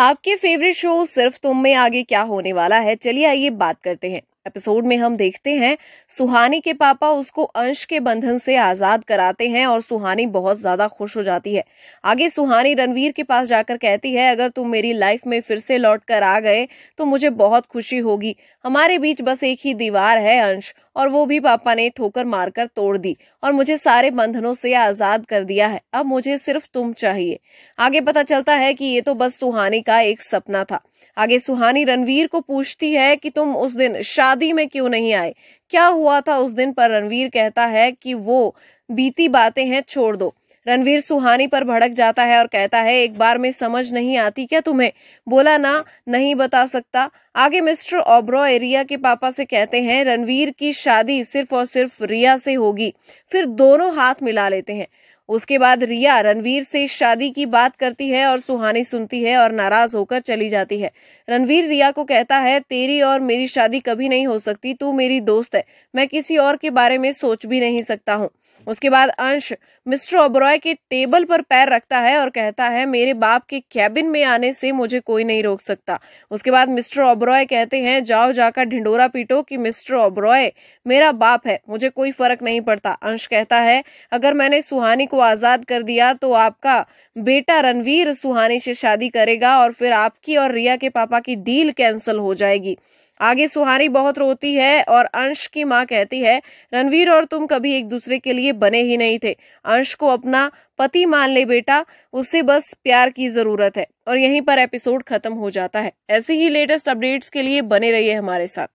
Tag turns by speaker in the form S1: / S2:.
S1: आपके favourite show सिर्फ तुम में आगे क्या होने वाला है, चलिए आइए बात करते हैं। एपिसोड में हम देखते हैं सुहानी के पापा उसको अंश के बंधन से आजाद कराते हैं और सुहानी बहुत ज्यादा खुश हो जाती है। आगे सुहानी रणवीर के पास जाकर कहती है, अगर तुम मेरी लाइफ में फिर से लौट कर आ गए तो मुझे बहुत खुशी होगी। हमारे बीच बस एक ही दीवार है अंश, और वो भी पापा ने ठोकर मारकर तोड़ दी और मुझे सारे बंधनों से आजाद कर दिया है। अब मुझे सिर्फ तुम चाहिए। आगे पता चलता है कि ये तो बस सुहानी का एक सपना था। आगे सुहानी रणवीर को पूछती है कि तुम उस दिन शादी में क्यों नहीं आए, क्या हुआ था उस दिन पर। रणवीर कहता है कि वो बीती बातें हैं, छोड़ दो। रणवीर सुहानी पर भड़क जाता है और कहता है, एक बार में समझ नहीं आती क्या तुम्हें, बोला ना नहीं बता सकता। आगे मिस्टर ओबरॉय रिया के पापा से कहते हैं, रणवीर की शादी सिर्फ और सिर्फ रिया से होगी। फिर दोनों हाथ मिला लेते हैं। उसके बाद रिया रणवीर से शादी की बात करती है और सुहानी सुनती है और नाराज होकर चली जाती है। रणवीर रिया को कहता है, तेरी और मेरी शादी कभी नहीं हो सकती, तू मेरी दोस्त है, मैं किसी और के बारे में सोच भी नहीं सकता हूँ। उसके बाद अंश मिस्टर ओबरॉय के टेबल पर पैर रखता है और कहता है, मेरे बाप के कैबिन में आने से मुझे कोई नहीं रोक सकता। उसके बाद मिस्टर ओबरॉय कहते हैं, जाओ जाकर ढिंडोरा पीटो कि मिस्टर ओबरॉय मेरा बाप है, मुझे कोई फर्क नहीं पड़ता। अंश कहता है, अगर मैंने सुहानी को आजाद कर दिया तो आपका बेटा रणवीर सुहानी से शादी करेगा और फिर आपकी और रिया के पापा की डील कैंसिल हो जाएगी। आगे सुहानी बहुत रोती है और अंश की माँ कहती है, रणवीर और तुम कभी एक दूसरे के लिए बने ही नहीं थे। अंश को अपना पति मान ले बेटा, उससे बस प्यार की जरूरत है। और यहीं पर एपिसोड खत्म हो जाता है। ऐसे ही लेटेस्ट अपडेट्स के लिए बने रहिए हमारे साथ।